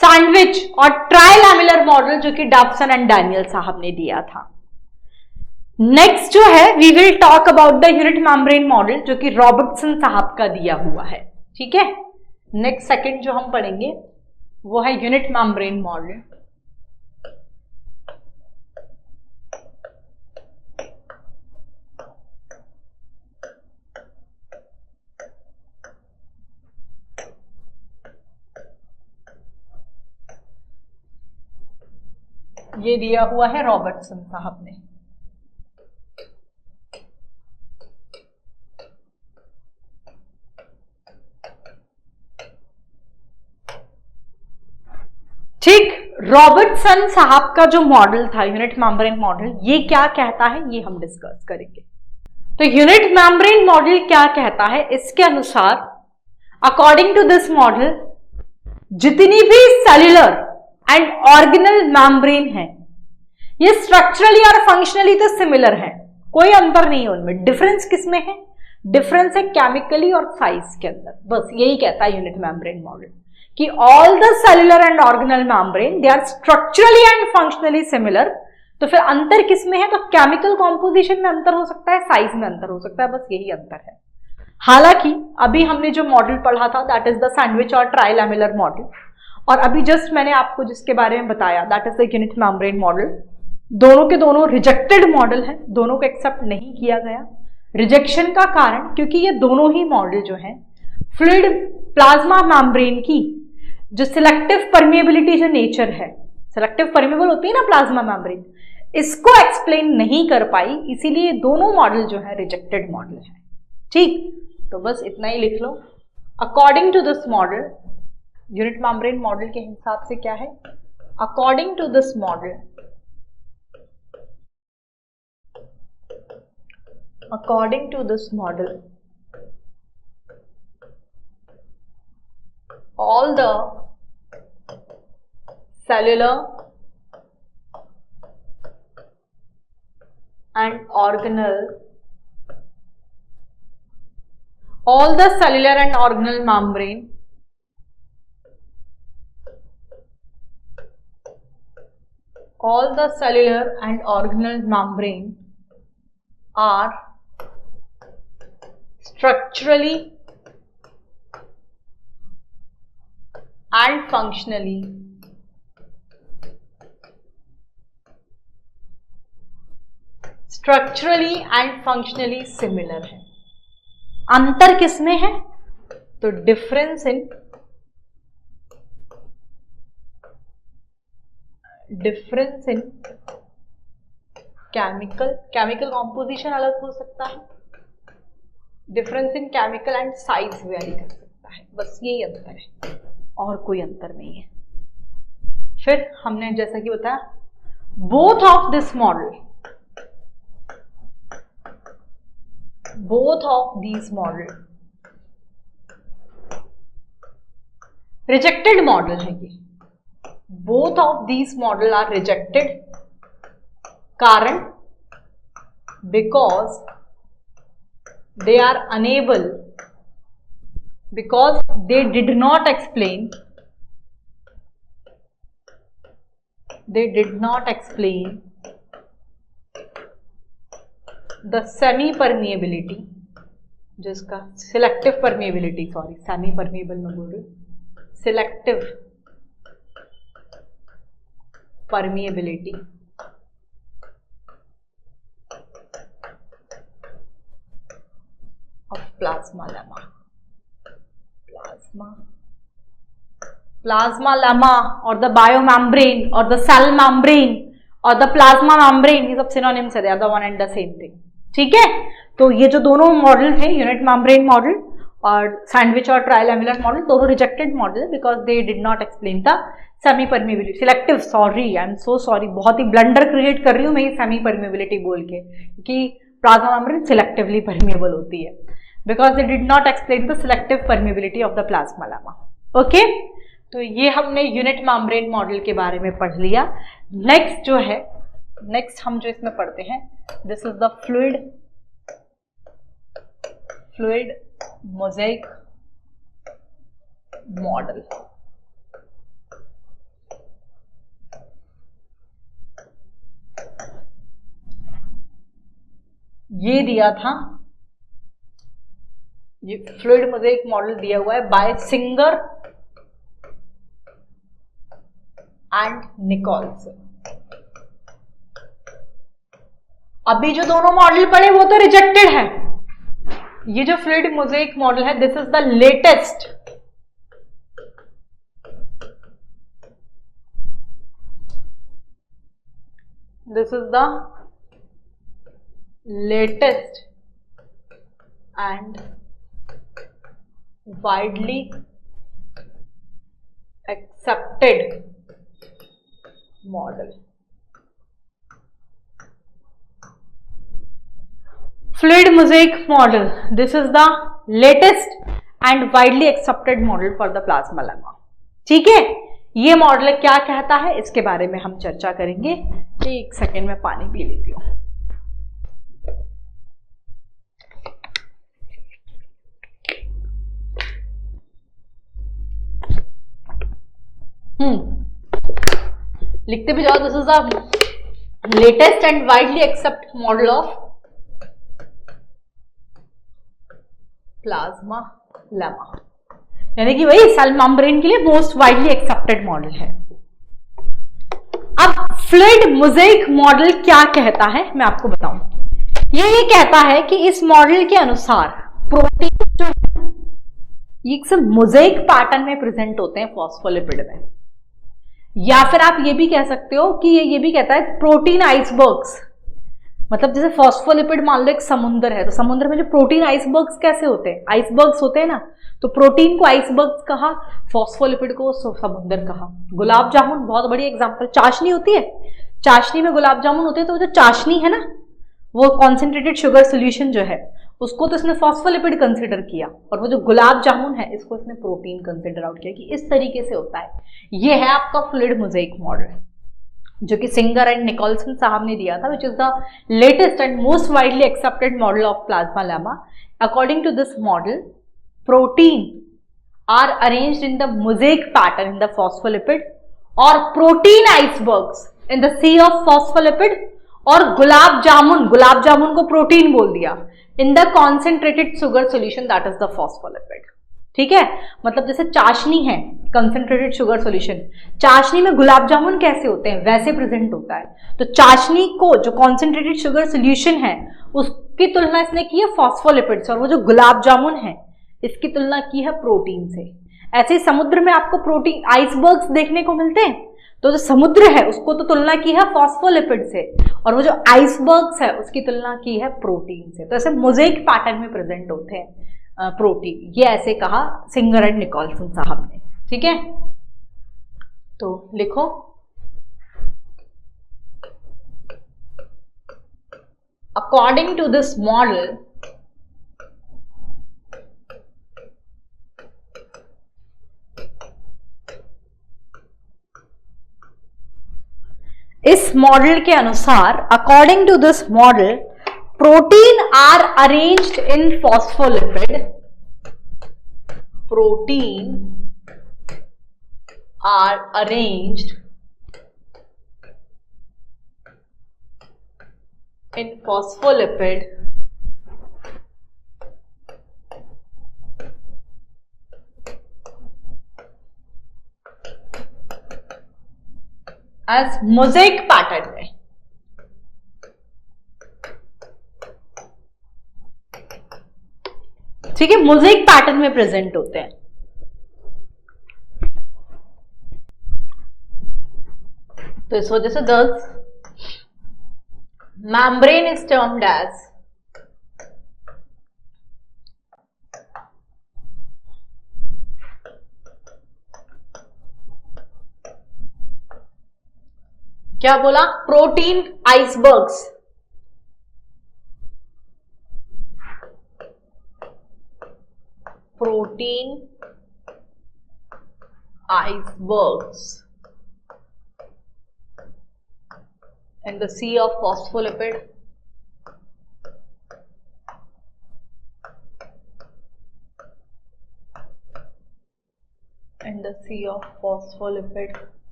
sandwich और ट्राइलैमिलर मॉडल जो कि डॉब्सन एंड डैनियल साहब ने दिया था। नेक्स्ट जो है, we will talk about the unit membrane model जो कि रॉबर्टसन साहब का दिया हुआ है। ठीक है, नेक्स्ट सेकंड जो हम पढ़ेंगे वो है यूनिट मेम्ब्रेन मॉडल। ये दिया हुआ है रॉबर्टसन साहब ने। ठीक, रॉबर्टसन साहब का जो मॉडल था यूनिट मेम्ब्रेन मॉडल, ये क्या कहता है ये हम डिस्कस करेंगे। तो यूनिट मेम्ब्रेन मॉडल क्या कहता है? इसके अनुसार अकॉर्डिंग टू दिस मॉडल जितनी भी सेल्यूलर एंड ऑर्गेनल मेम्ब्रेन है ये स्ट्रक्चरली और फंक्शनली तो सिमिलर है, कोई अंतर नहीं है उनमें। डिफरेंस किसमें है? डिफरेंस है केमिकली और साइज के अंदर। बस यही कहता है यूनिट मेम्ब्रेन मॉडल कि all the cellular and organelle membrane they are structurally and functionally similar. तो फिर अंतर किसमें है? तो केमिकल कॉम्पोजिशन में अंतर हो सकता है, साइज में अंतर हो सकता है, बस यही अंतर है। हालांकि अभी हमने जो मॉडल पढ़ा था दैट इज द सैंडविच और ट्राइलैमिलर मॉडल, और अभी जस्ट मैंने आपको जिसके बारे में बताया that is the unit membrane model, दोनों के दोनों रिजेक्टेड मॉडल है, दोनों को एक्सेप्ट नहीं किया गया। रिजेक्शन का कारण क्योंकि ये दोनों ही मॉडल जो है फ्लूइड प्लाज्मा मेम्ब्रेन की जो सिलेक्टिव परमिएबिलिटी जो नेचर है, सिलेक्टिव परमिएबल होती है ना प्लाज्मा मेम्ब्रेन, इसको एक्सप्लेन नहीं कर पाई, इसीलिए दोनों मॉडल जो है रिजेक्टेड मॉडल है। ठीक, तो बस इतना ही लिख लो। According to this model, unit membrane model के हिसाब से क्या है? According to this model, according to this model, all the cellular and organelle, all the cellular and organelle membrane all the cellular and organelle membrane are structurally and functionally similar है। अंतर किसमें है? तो डिफरेंस इन केमिकल कॉम्पोजिशन अलग हो सकता है, difference in chemical and size very कर सकता है, बस यही अंतर है और कोई अंतर नहीं है। फिर हमने जैसा कि बताया both of this model, both of these model rejected model है ये, both of these model are rejected, कारण because they are unable, because they did not explain the semi permeability, जिसका selective permeability, sorry semi permeable में बोल रही हूँ, selective permeability of plasma lemma. Plasma lemma or the biomembrane or the cell membrane or the plasma membrane, ये सब synonyms है, they are the one and the same thing. ठीक है, तो ये जो दोनों मॉडल है, यूनिट मेम्ब्रेन मॉडल और सैंडविच और ट्रायलैमिलर मॉडल, दोनों रिजेक्टेड मॉडल है because they did not explain the semi permeability selective. Sorry, I am so sorry, बहुत ही ब्लंडर क्रिएट कर रही हूँ मैं ये सेमी परमेबिलिटी बोल के, क्योंकि प्लाज्मा मेम्ब्रेन सिलेक्टिवली परमेबल होती है because they did not explain the selective permeability of the plasma lemma. Okay, तो ये हमने यूनिट मेम्ब्रेन मॉडल के बारे में पढ़ लिया. नेक्स्ट जो है, नेक्स्ट हम जो इसमें पढ़ते हैं, this is the fluid mosaic model. ये दिया था, ये फ्लूइड मोज़ेक मॉडल दिया हुआ है बाय सिंगर एंड निकोल्सन. अभी जो दोनों मॉडल पढ़े वो तो रिजेक्टेड है. ये जो फ्लूइड मोज़ेक मॉडल है, this is the latest and widely accepted model. Fluid mosaic model, this is the latest and widely accepted model for the plasma lemma. ठीक है, ये मॉडल क्या कहता है इसके बारे में हम चर्चा करेंगे. एक सेकेंड में पानी पी लेती हूँ. लिखते भी जाओ. This is the latest and widely accept model of plasmalemma, यानी कि वही सेल मेम्ब्रेन के लिए मोस्ट वाइडली एक्सेप्टेड मॉडल है. अब फ्लूइड मोज़ेक मॉडल क्या कहता है मैं आपको बताऊं. ये कहता है कि इस मॉडल के अनुसार प्रोटीन जो है ये सब मोज़ेक पैटर्न में प्रेजेंट होते हैं फॉस्फोलिपिड में, या फिर आप ये भी कह सकते हो कि ये भी कहता है प्रोटीन आइसबर्ग्स. मतलब जैसे फॉस्फोलिपिड मान लो एक समुद्र है, तो समुद्र में जो प्रोटीन आइसबर्ग्स कैसे होते हैं, आइसबर्ग्स होते हैं ना, तो प्रोटीन को आइसबर्ग्स कहा, फॉस्फोलिपिड को समुद्र कहा. गुलाब जामुन बहुत बड़ी एग्जांपल. चाशनी होती है, चाशनी में गुलाब जामुन होते हैं, तो जो चाशनी है ना, वो कॉन्सेंट्रेटेड शुगर सोल्यूशन जो है उसको तो इसने फॉस्फोलिपिड कंसिडर किया, और वो जो गुलाब जामुन है इसको इसने प्रोटीन कंसिडर आउट किया कि इस तरीके से होता है. ये है आपका फ्लूइड मोज़ेक मॉडल जो कि सिंगर एंड निकोल्सन साहब ने दिया था, which is the latest and most widely accepted model of plasmalemma. According to this model, protein are arranged in the mosaic pattern in the phospholipid, और protein icebergs in the sea of phospholipid, और गुलाब जामुन को प्रोटीन बोल दिया, in the concentrated sugar solution that is the phospholipid. ठीक है, मतलब जैसे चाशनी है कंसेंट्रेटेड शुगर सॉल्यूशन, चाशनी में गुलाब जामुन कैसे होते हैं वैसे प्रेजेंट होता है. तो चाशनी को जो कॉन्सेंट्रेटेड शुगर सॉल्यूशन है उसकी तुलना इसने की है फॉस्फोलिपिड से, और वो जो गुलाब जामुन है इसकी तुलना की है प्रोटीन से. ऐसे समुद्र में आपको प्रोटीन आइसबर्ग्स देखने को मिलते हैं, तो जो समुद्र है उसको तो तुलना की है फॉस्फोलिपिड से, और वो जो आइसबर्ग्स है उसकी तुलना की है प्रोटीन से. तो ऐसे मोज़ेक पैटर्न में प्रेजेंट होते हैं प्रोटीन. ये ऐसे कहा सिंगर एंड निकोल्सन साहब ने. ठीक है, तो लिखो अकॉर्डिंग टू दिस मॉडल, इस मॉडल के अनुसार, according to this model, protein are arranged in phospholipid, protein are arranged in phospholipid as mosaic pattern में। ठीक है, मोज़ेक पैटर्न में प्रेजेंट होते हैं। तो इस वजह से दस membrane is termed as क्या बोला? Protein icebergs. Protein icebergs in the sea of phospholipid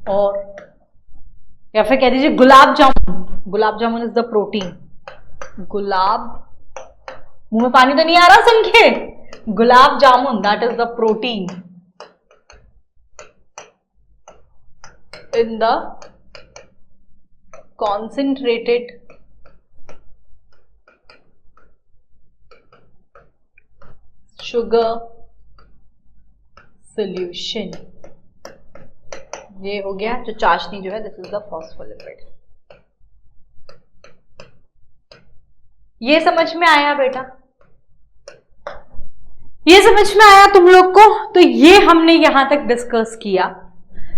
और या फिर कह दीजिए gulab jamun. Gulab jamun is the protein. Gulab, मुंह में पानी तो नहीं आ रहा सुन के? Gulab jamun that is the protein in the concentrated sugar solution। ये हो गया जो चाशनी जो है, दिस इज द फॉस्फोलिपिड। ये समझ में आया बेटा? ये समझ में आया तुम लोग को? तो ये हमने यहां तक डिस्कस किया,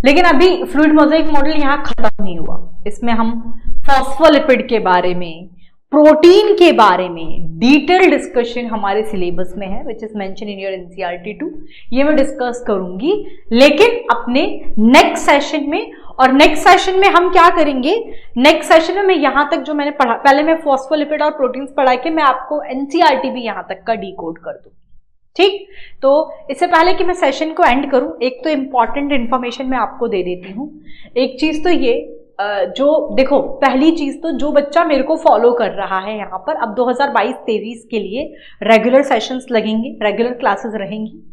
लेकिन अभी फ्लूइड मोज़ेक मॉडल यहां खत्म नहीं हुआ। इसमें हम फॉस्फोलिपिड के बारे में, प्रोटीन के बारे में डिटेल डिस्कशन हमारे सिलेबस में है, which is mention in your NCERT 2। ये मैं डिस्कस करूंगी लेकिन अपने नेक्स्ट सेशन में। और नेक्स्ट सेशन में हम क्या करेंगे? नेक्स्ट सेशन में मैं यहां तक जो मैंने पढ़ा, पहले मैं फॉस्फोलिपिड और प्रोटीन्स पढ़ा के मैं आपको एनसीईआरटी भी यहां तक का डिकोड कर दूं। ठीक, तो इससे पहले कि मैं सेशन को एंड करूं, एक तो इंपॉर्टेंट इंफॉर्मेशन मैं आपको दे देती हूं। एक चीज तो ये, जो देखो, पहली चीज तो जो बच्चा मेरे को फॉलो कर रहा है यहाँ पर, अब 2022-23 के लिए रेगुलर सेशंस लगेंगे, रेगुलर क्लासेस रहेंगी।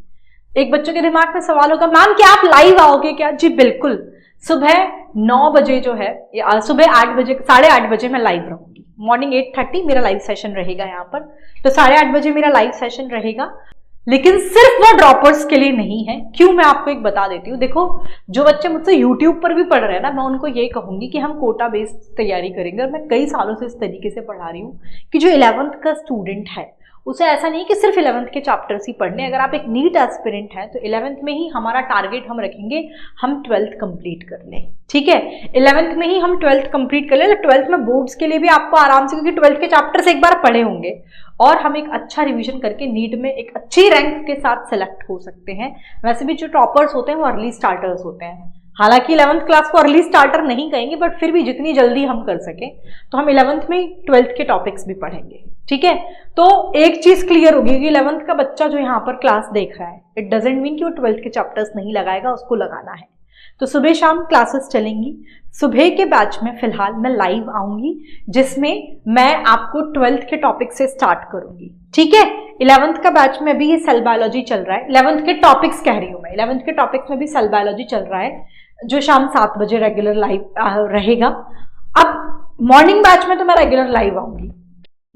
एक बच्चों के दिमाग में सवाल होगा, मैम क्या आप लाइव आओगे क्या? जी बिल्कुल, सुबह 9 बजे जो है, सुबह 8 बजे, 8:30 बजे मैं लाइव रहूंगी। मॉर्निंग 8:30 मेरा लाइव सेशन रहेगा यहाँ पर, तो 8:30 बजे मेरा लाइव सेशन रहेगा। लेकिन सिर्फ वो ड्रॉपर्स के लिए नहीं है। क्यों? मैं आपको एक बता देती हूँ। देखो, जो बच्चे मुझसे यूट्यूब पर भी पढ़ रहे हैं ना, मैं उनको ये कहूंगी कि हम कोटा बेस्ड तैयारी करेंगे। और मैं कई सालों से इस तरीके से पढ़ा रही हूँ कि जो 11th का स्टूडेंट है उसे ऐसा नहीं कि सिर्फ 11th के चैप्टर्स ही पढ़ने। अगर आप एक नीट एस्पिरेंट है तो 11th में ही हमारा टारगेट हम रखेंगे हम 12th कंप्लीट कर लें। ठीक है, 11th में ही हम 12th कंप्लीट कर लें। 12th में बोर्ड्स के लिए भी आपको आराम से, क्योंकि 12th के चैप्टर्स एक बार पढ़े होंगे और हम एक अच्छा रिवीजन करके नीट में एक अच्छी रैंक के साथ सेलेक्ट हो सकते हैं। वैसे भी जो टॉपर्स होते हैं वो अर्ली स्टार्टर्स होते हैं। हालांकि 11th क्लास को अर्ली स्टार्टर नहीं कहेंगे, बट फिर भी जितनी जल्दी हम कर सके तो हम 11th में 12th के टॉपिक्स भी पढ़ेंगे। ठीक है, तो एक चीज क्लियर होगी कि 11th का बच्चा जो यहाँ पर क्लास देख रहा है, इट डजेंट मीन कि वो 12th के चैप्टर्स नहीं लगाएगा, उसको लगाना है। तो सुबह शाम क्लासेस चलेंगी। सुबह के बैच में फिलहाल मैं लाइव आऊंगी, जिसमें मैं आपको 12th के टॉपिक से स्टार्ट करूंगी। ठीक है, 11th का बैच में भी ये सेल बायोलॉजी चल रहा है। 11th के टॉपिक्स कह रही हूं मैं, 11th के टॉपिक्स में भी सेल बायोलॉजी चल रहा है, जो शाम 7 बजे रेगुलर लाइव रहेगा। अब मॉर्निंग बैच में तो मैं रेगुलर लाइव आऊंगी।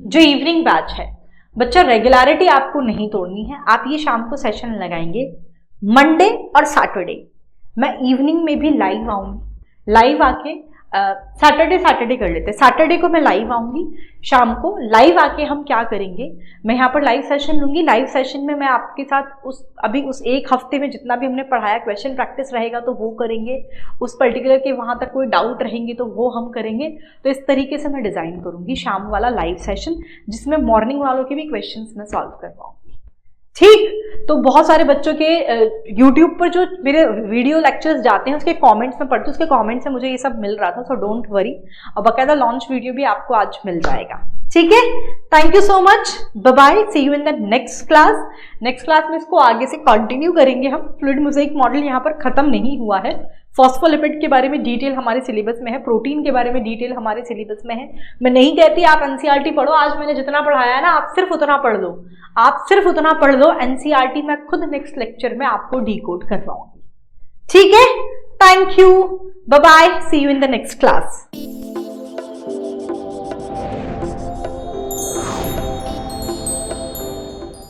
जो इवनिंग बैच है, बच्चा रेगुलरिटी आपको नहीं तोड़नी है। आप ये शाम को सेशन लगाएंगे। मंडे और सैटरडे मैं इवनिंग में भी लाइव आऊंगी। लाइव आके सैटरडे कर लेते हैं। सैटरडे को मैं लाइव आऊंगी शाम को। लाइव आके हम क्या करेंगे, मैं यहाँ पर लाइव सेशन लूंगी। लाइव सेशन में मैं आपके साथ उस एक हफ्ते में जितना भी हमने पढ़ाया, क्वेश्चन प्रैक्टिस रहेगा तो वो करेंगे। उस पर्टिकुलर के वहां तक कोई डाउट रहेंगे तो वो हम करेंगे। तो इस तरीके से मैं डिजाइन करूंगी शाम वाला लाइव सेशन, जिसमें मॉर्निंग वालों के भी क्वेश्चन मैं सॉल्व करवाऊंगी। ठीक, तो बहुत सारे बच्चों के YouTube पर जो मेरे वीडियो लेक्चर्स जाते हैं उसके कमेंट्स में पढ़ती हूँ, उसके कमेंट से मुझे ये सब मिल रहा था। सो डोंट वरी, और बाकायदा लॉन्च वीडियो भी आपको आज मिल जाएगा। ठीक है, thank you so much, bye bye, see you in the next class. Next class में इसको आगे से कंटिन्यू करेंगे हम। फ्लूइड मोज़ेक मॉडल यहाँ पर खत्म नहीं हुआ है। फॉस्फोलिपिड के बारे में डिटेल हमारे सिलेबस में है, प्रोटीन के बारे में डिटेल हमारे सिलेबस में है। मैं नहीं कहती आप एनसीईआरटी पढ़ो, आज मैंने जितना पढ़ाया है ना, आप सिर्फ उतना पढ़ लो, आप सिर्फ उतना पढ़ लो। एनसीईआरटी मैं खुद नेक्स्ट लेक्चर में आपको डिकोड करवाऊंगी। ठीक है, thank Thank you. Bye bye. See you in the next class.